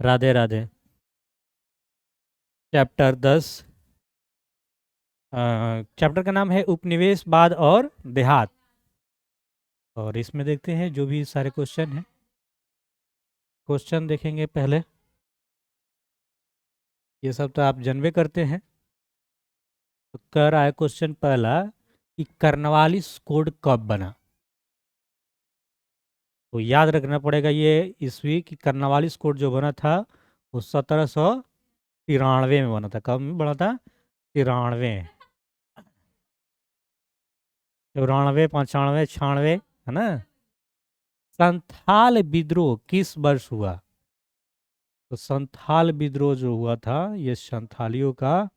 Radhe Radhe. Chapter 10। Chapter का नाम है उपनिवेशवाद और देहात। और इसमें देखते हैं जो भी सारे क्वेश्चन हैं। क्वेश्चन देखेंगे पहले। ये सब तो आप जानबे करते हैं। तो कह रहा है क्वेश्चन पहला कि कर्नवालिस कोड कब बना। तो याद रखना पड़ेगा ये ईस्वी की कर्नवालिस कोड जो बना था वो 1793 में बना था। कब में बना था? 93, 94, 95, 96, है ना। संथाल विद्रोह किस वर्ष हुआ? तो संथाल विद्रोह जो हुआ था ये संथालियों का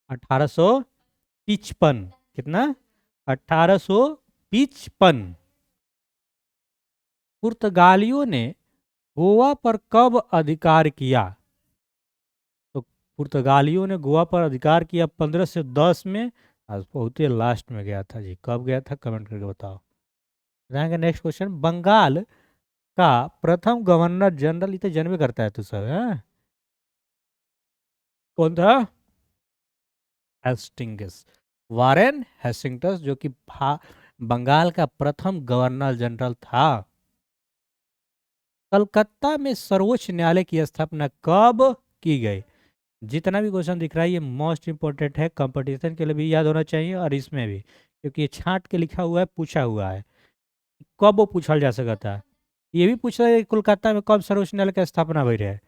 1855। कितना? 1855। पुर्तगालियों ने गोवा पर कब अधिकार किया? तो पुर्तगालियों ने गोवा पर अधिकार किया 1510 में। आज बहुत ही लास्ट में गया था जी। कब गया था कमेंट करके बताओ। जाएंगे नेक्स्ट क्वेश्चन। बंगाल का प्रथम गवर्नर जनरल, इतने जनवे करता है तू सब है? कौन था? हेस्टिंग्स, वारेन हेस्टिंग्स, जो कि बंगाल का प्रथम गवर्नर जनरल था। कलकत्ता में सर्वोच्च न्यायालय की स्थापना कब की गई? जितना भी क्वेश्चन दिख रहा है ये मोस्ट इंपोर्टेंट है, कंपटीशन के लिए भी याद होना चाहिए और इसमें भी, क्योंकि ये छांट के लिखा हुआ है, पूछा हुआ है। कब वो पूछा जा सकता था। ये भी पूछ रहा है कोलकाता में कब सर्वोच्च न्यायालय की स्थापना हुई है।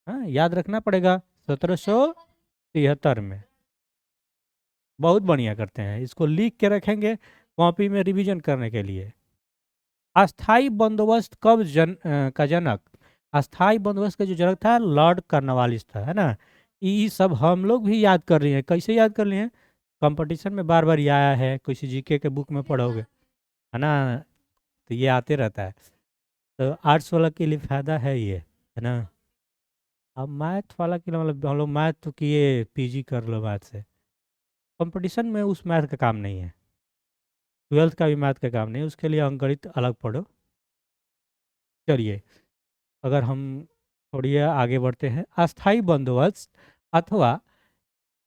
हाँ, याद रखना पड़ेगा। 1773 में। बहुत बढ़िया करते हैं, इसको लिख के रखेंगे कॉपी में रिवीजन करने के लिए। अस्थाई बंदोबस्त का जनक, अस्थाई बंदोबस्त का जो जनक था लॉर्ड कार्नवालिस था, है ना। ये सब हम लोग भी याद कर रहे हैं। कैसे याद कर लिए हैं? कंपटीशन में बार बार ये आया है, किसी जीके के बुक में पढ़ोगे, है ना। तो ये आते रहता है। तो आर्ट्स वाला के लिए फायदा है ये, है ना। अब मैथ वाला के लिए मतलब हम लोग मैथ तो किए, पीजी कर लो मैथ से। कंपटीशन में उस मैथ का काम नहीं है। 12th का भी मैथ का काम नहीं है, उसके लिए अंकगणित अलग पढ़ो। चलिए, अगर हम थोड़ी आगे बढ़ते हैं। अस्थाई बंदोबस्त अथवा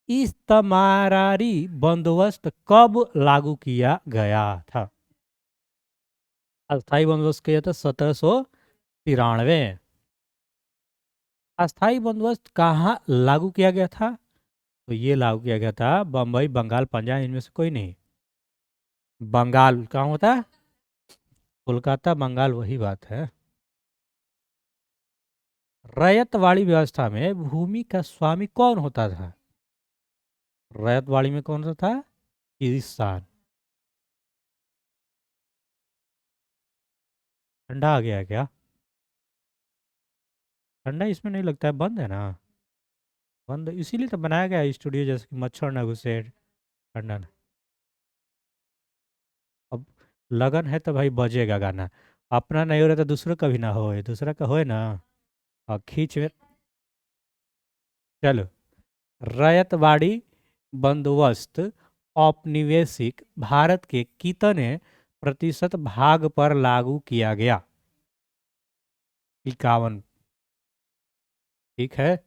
इस्तमारारी बंदोबस्त कब लागू किया गया था? अस्थाई बंदोबस्त किया था 1793। अस्थाई बंदोबस्त कहाँ लागू किया गया था? तो ये लागू किया गया था बम्बई, बंगाल, पंजाब, इनमें से कोई नहीं। बंगाल कहाँ होता है? कोलकाता, बंगाल, वही बात है। रैयतवाड़ी व्यवस्था में भूमि का स्वामी कौन होता था? रैयतवाड़ी में कौन सा था? किसान। ठंडा आ गया है क्या? ठंडा इसमें नहीं लगता है, बंद है ना। बंद इसीलिए तो बनाया गया है स्टूडियो, जैसे कि मच्छर ना घुसे, ठंडा ना। अब लगन है तो भाई बजेगा गाना। अपना नहीं हो रहा तो दूसरों का भी ना होए, दूसरा का होए ना। और खींच में। चलो। रैयतवाड़ी बंदोबस्त औपनिवेशिक भारत के कितने प्रतिशत भाग पर लागू किया गया? 51। ठीक है।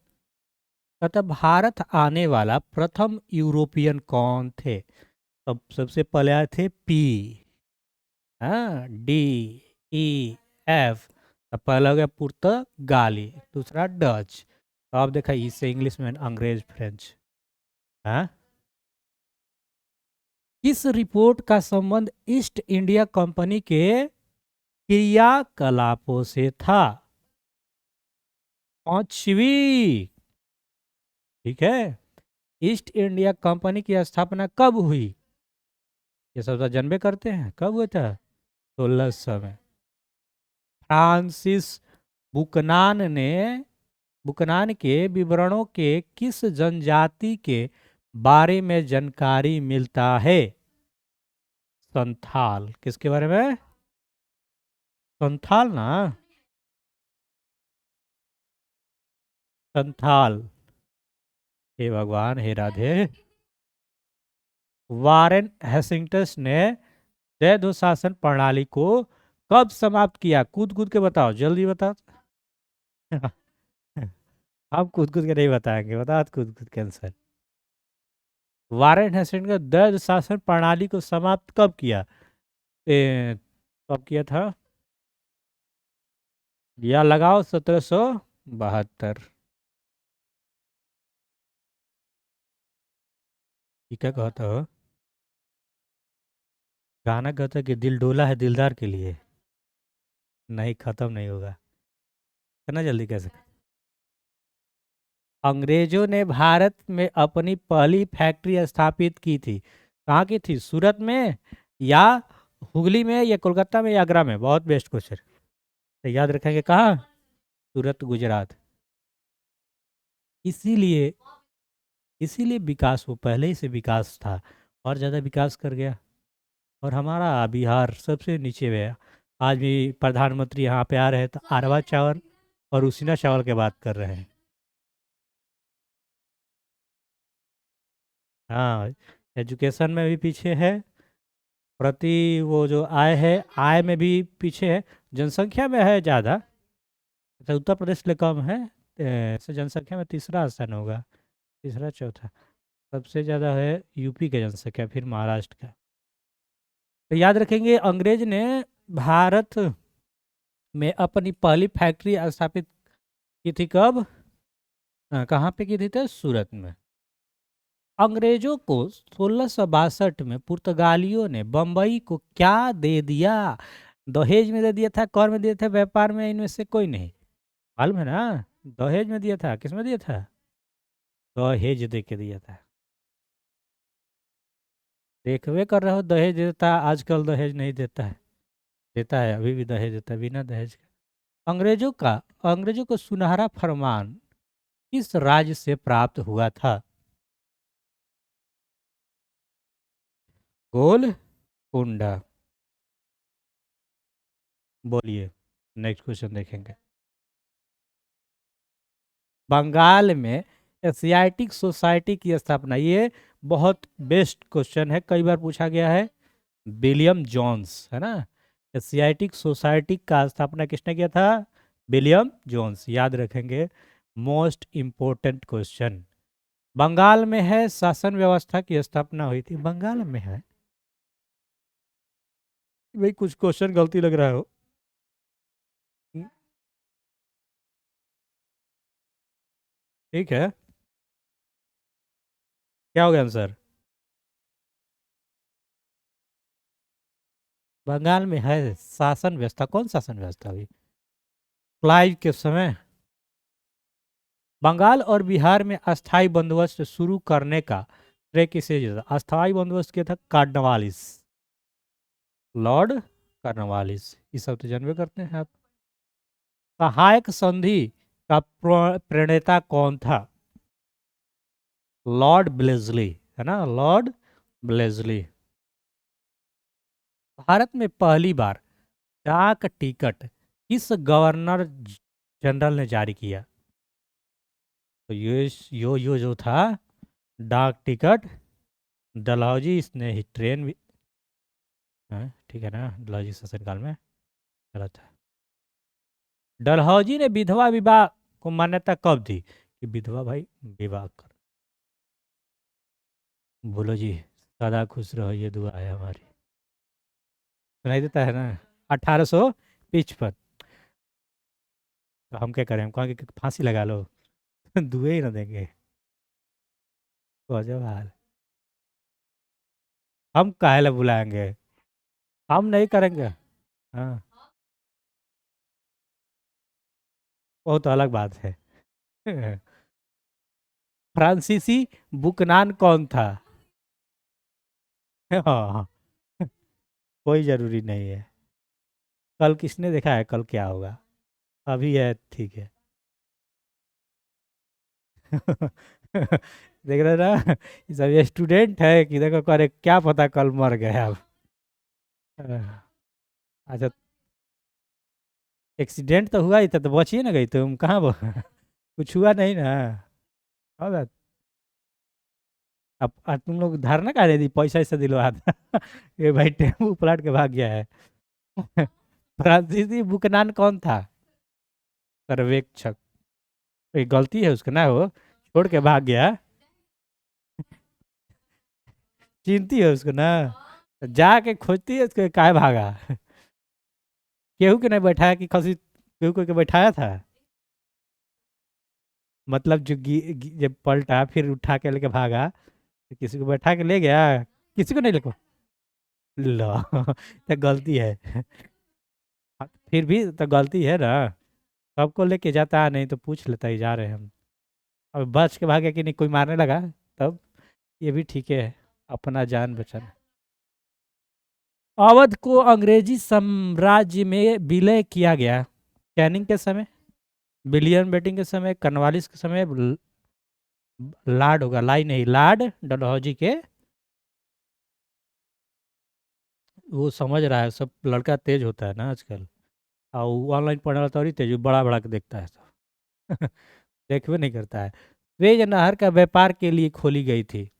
तथा भारत आने वाला प्रथम यूरोपियन कौन थे? तब सबसे पहले आए थे पी, हाँ, डी, ई, एफ। तब पहला हो गया पुर्तगाली, दूसरा डच। तो आप देखा इससे इंग्लिश में अंग्रेज, फ्रेंच। हाँ। किस रिपोर्ट का संबंध ईस्ट इंडिया कंपनी के क्रियाकलापों से था? पांचवी। ठीक है। ईस्ट इंडिया कंपनी की स्थापना कब हुई? ये सब तो जानबे करते हैं, कब हुआ था? 1600 में। फ्रांसिस बुकनान ने, बुकनान के विवरणों के किस जनजाति के बारे में जानकारी मिलता है? संथाल। किसके बारे में? संथाल ना। संथाल। हे भगवान, हे राधे। वारेन हेस्टिंग्स ने जयदो शासन प्रणाली को कब समाप्त किया? कूद कूद के बताओ, जल्दी बताओ। हम कूद कूद के नहीं बताएंगे, बता कूद कूद के आंसर। वारेन हेस्टिंग का दैध शासन प्रणाली को समाप्त कब किया? कब किया था? या लगाओ 1772। ये क्या कहता हो? गाना कहता है कि दिल डोला है दिलदार के लिए। नहीं, खत्म नहीं होगा। इतना जल्दी कैसे? अंग्रेजों ने भारत में अपनी पहली फैक्ट्री स्थापित की थी। कहाँ की थी? सूरत में, या हुगली में, या कोलकाता में, या आगरा में? बहुत बेस्ट क्वेश्चन। तो याद रखेंगे कहाँ? सूरत, गुजरात। इसीलिए इसीलिए विकास, वो पहले ही से विकास था, और ज़्यादा विकास कर गया। और हमारा बिहार सबसे नीचे में है। आज भी प्रधानमंत्री यहाँ पे आ रहे हैं तो अरवा चावल और उसीना चावल की बात कर रहे हैं। हाँ, एजुकेशन में भी पीछे है, प्रति वो जो आय है, आय में भी पीछे है, जनसंख्या में है ज़्यादा। तो उत्तर प्रदेश से कम है। ऐसे जनसंख्या में तीसरा स्थान होगा, तीसरा चौथा। सबसे ज़्यादा है यूपी का जनसंख्या, फिर महाराष्ट्र का। तो याद रखेंगे, अंग्रेज ने भारत में अपनी पहली फैक्ट्री स्थापित की थी कब? कहाँ पे की थी? तो सूरत में। अंग्रेजों को 1662 में पुर्तगालियों ने बंबई को क्या दे दिया? दहेज में दे दिया था, कर में दिया था, व्यापार में? इनमें से कोई नहीं। मालूम है ना? दहेज में दिया था। किस में दिया था? दहेज दे के दिया था। देखवे कर रहे हो, दहेज देता है। आजकल दहेज नहीं देता है। देता है, अभी भी दहेज देता है, बिना दहेज के। अंग्रेजों को सुनहरा फरमान किस राज्य से प्राप्त हुआ था? गोलकुंडा। बोलिए, नेक्स्ट क्वेश्चन देखेंगे। बंगाल में एशियाटिक सोसाइटी की स्थापना, ये बहुत बेस्ट क्वेश्चन है, कई बार पूछा गया है। विलियम जोन्स, है ना? एशियाटिक सोसाइटी का स्थापना किसने किया था? विलियम जोन्स, याद रखेंगे। Most important question. बंगाल में है शासन व्यवस्था की स्थापना हुई थी, बंगाल में है। भाई कुछ क्वेश्चन गलती लग रहा हो। ठीक है, क्या हो गया आंसर? बंगाल में है शासन व्यवस्था। कौन शासन व्यवस्था हुई? क्लाइव के समय। बंगाल और बिहार में अस्थाई बंदोबस्त शुरू करने का श्रेय किसे जाता? अस्थाई बंदोबस्त किया था कार्नवालिस, लॉर्ड कार्नवालिस। ये सब तो जानबे करते हैं आप। सहायक संधि का प्रणेता कौन था? लॉर्ड ब्लेजली, है ना? लॉर्ड ब्लेजली। भारत में पहली बार डाक टिकट किस गवर्नर जनरल ने जारी किया? तो ये जो था डाक टिकट, डलहौजी, इसने ही ट्रेन भी। हाँ, ठीक है ना? डलहौजी शासनकाल में चला था। डलहौजी ने विधवा विवाह को मान्यता कब दी कि विधवा भाई विवाह कर? बोलो जी, सदा खुश रहो, ये दुआ है हमारी। सुनाई देता है ना? 1855। तो हम क्या करें? हम कहेंगे कि फांसी लगा लो। दुए ही ना देंगे। गजब हाल। हम काहे ला बुलाएंगे? हम नहीं करेंगे। हाँ, वो तो अलग बात है। फ्रांसीसी बुकनान कौन था? हाँ, कोई जरूरी नहीं है। कल किसने देखा है कल क्या होगा? अभी है, ठीक है। देख रहे ना, ये सब स्टूडेंट है कि देखो करे क्या पता कल मर गए अब। अच्छा, एक्सीडेंट तो हुआ ही था, तो बचिए ना गई तुम कहाँ कुछ हुआ नहीं ना? और बात। अब तुम लोग धारणा का दे दी, पैसा ऐसा दिलवा था। ये भाई टेम्पू पलट के भाग गया है। फ्रांसीसी बुकनान कौन था? सर्वेक्षक। ये गलती है उसका ना, वो छोड़ के भाग गया। चिंती है उसको ना, जाके खोजती है उसको, काय भागा। केहू के नहीं बैठाया कि खसी केहू के बैठाया था। मतलब जो जब पलटा फिर उठा के लेके भागा, तो किसी को बैठा के ले गया, किसी को नहीं लेको। लो। तो गलती है। हाँ, फिर भी तो गलती है ना। सबको लेके जाता है, नहीं तो पूछ लेता ही जा रहे हैं हम। अब बच के भागे कि नहीं कोई मारने लगा, तब ये भी ठीक है, अपना जान बचाना। अवध को अंग्रेजी साम्राज्य में विलय किया गया। कैनिंग के समय, विलियम बेटिंग के समय, कॉर्नवालिस के समय, लॉर्ड होगा, लाई नहीं, लॉर्ड डलहौजी के। वो समझ रहा है, सब लड़का तेज होता है ना आजकल। और ऑनलाइन पढ़ने वाला तो और ही तेज, वो बड़ा बड़ा के देखता है सब। देखबे नहीं करता है। सुएज नहर का व्यापार के लिए खोली गई थी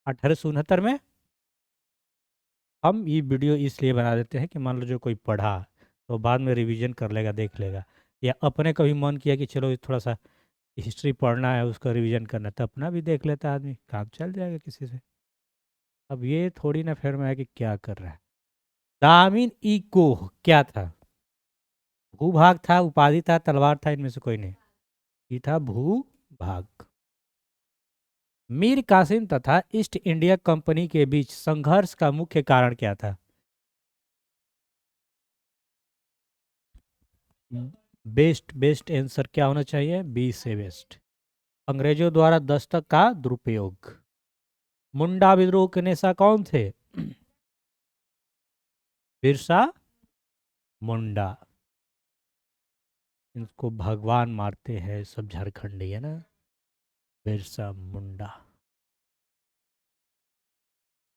1869 में। हम ये वीडियो इसलिए बना देते हैं कि मान लो जो कोई पढ़ा तो बाद में रिवीजन कर लेगा, देख लेगा, या अपने कभी मन किया कि चलो थोड़ा सा हिस्ट्री पढ़ना है, उसका रिवीजन करना है, तो अपना भी देख लेता आदमी, काम चल जाएगा किसी से। अब ये थोड़ी ना फेर में है कि क्या कर रहा है। दामिन ई कोह क्या था? भूभाग था, उपाधि था, तलवार था, इनमें से कोई नहीं। ये था भूभाग। मीर कासिम तथा ईस्ट इंडिया कंपनी के बीच संघर्ष का मुख्य कारण क्या था? बेस्ट बेस्ट आंसर क्या होना चाहिए? बी से बेस्ट। अंग्रेजों द्वारा दस्तक का दुरुपयोग। मुंडा विद्रोह के नेता कौन थे? बिरसा मुंडा। इनको भगवान मारते हैं सब झारखंडी, है ना। बिरसा मुंडा।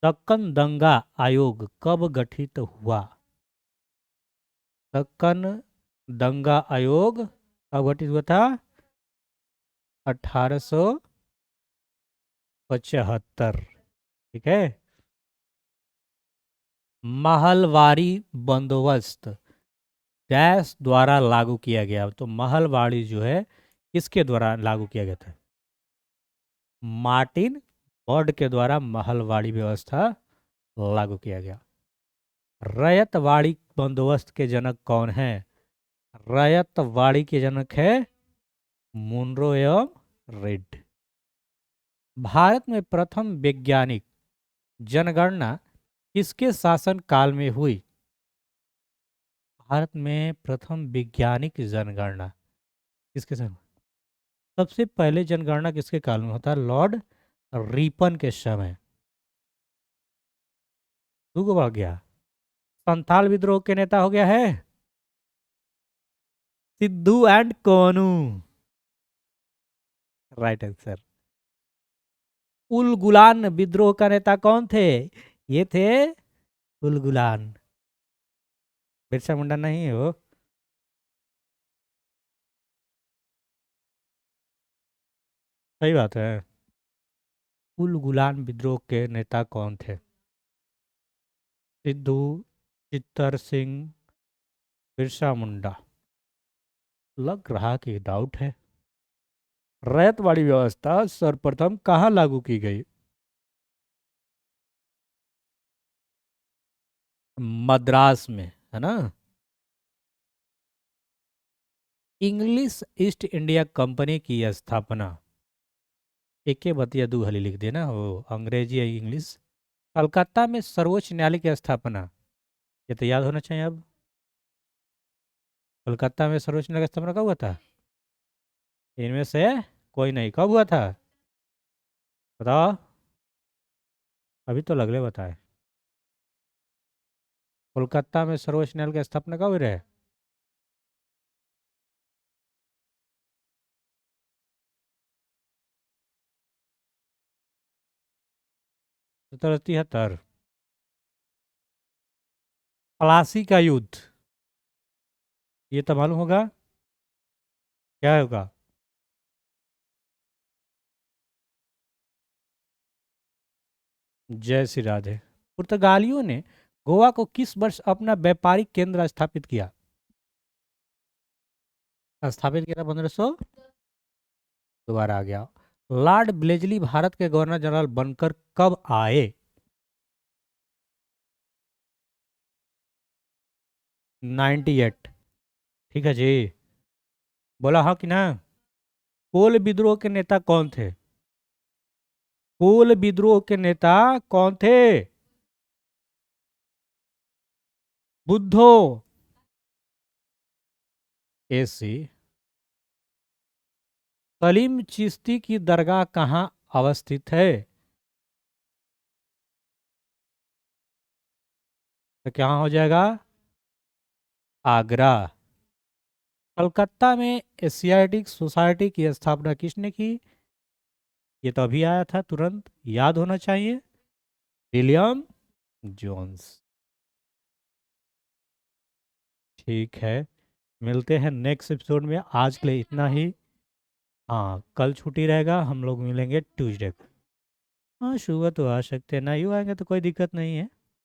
दक्कन दंगा आयोग कब गठित हुआ? दक्कन दंगा आयोग कब गठित हुआ था? 1875। ठीक है। महलवारी बंदोबस्त डैश द्वारा लागू किया गया, तो महलवाड़ी जो है किसके द्वारा लागू किया गया था? मार्टिन बर्ड के द्वारा महलवाड़ी व्यवस्था लागू किया गया। रयतवाड़ी बंदोबस्त के जनक कौन है? रयतवाड़ी के जनक है मुनरो एवं रेड। भारत में प्रथम वैज्ञानिक जनगणना किसके शासन काल में हुई? भारत में प्रथम वैज्ञानिक जनगणना किसके समय? सबसे पहले जनगणना किसके काल में होता है? लॉर्ड रिपन के समय। दूगो बढ़ गया। संथाल विद्रोह के नेता हो गया है Sidhu and Kanhu. Right answer. Ulgulan विद्रोह का नेता कौन थे? ये थे उलगुलान। बिरसा मुंडा नहीं है वो। सही बात है। उलगुलान विद्रोह के नेता कौन थे? सिद्धू, चित्तर सिंह, बिरसा मुंडा। लग रहा कि डाउट है। रैयतवाड़ी व्यवस्था सर्वप्रथम कहाँ लागू की गई? मद्रास में, है ना। इंग्लिश ईस्ट इंडिया कंपनी की स्थापना। एक के बतिया दू हली लिख देना, वो अंग्रेजी या इंग्लिश। कलकत्ता में सर्वोच्च न्यायालय की स्थापना, ये तो याद होना चाहिए अब। कलकत्ता में सर्वोच्च न्यायालय की स्थापना कब हुआ था? इनमें से कोई नहीं, कब हुआ था बताओ। अभी तो लगले बताए। कोलकाता में सर्वोच्च न्यायालय की स्थापना कब हुई रहे? 1773। प्लासी का युद्ध, ये तो मालूम होगा। क्या होगा? जय श्री राधे। पुर्तगालियों ने गोवा को किस वर्ष अपना व्यापारिक केंद्र स्थापित किया? स्थापित किया था 1500। दोबारा आ गया। लॉर्ड ब्लेजली भारत के गवर्नर जनरल बनकर कब आए? 98। ठीक है जी। बोला हाँ कि ना? कोल विद्रोह के नेता कौन थे? कोल विद्रोह के नेता कौन थे? बुद्धो। एसी। सलीम चिश्ती की दरगाह कहाँ अवस्थित है? तो क्या हो जाएगा? आगरा। कलकत्ता में एशियाटिक सोसाइटी की स्थापना किसने की? ये तो अभी आया था, तुरंत याद होना चाहिए। William Jones. ठीक है, मिलते हैं नेक्स्ट एपिसोड में। आज के लिए इतना ही। हाँ, कल छुट्टी रहेगा, हम लोग मिलेंगे ट्यूसडे को। हाँ, सुबह तो आ सकते हैं, नहीं आएंगे तो कोई दिक्कत नहीं है।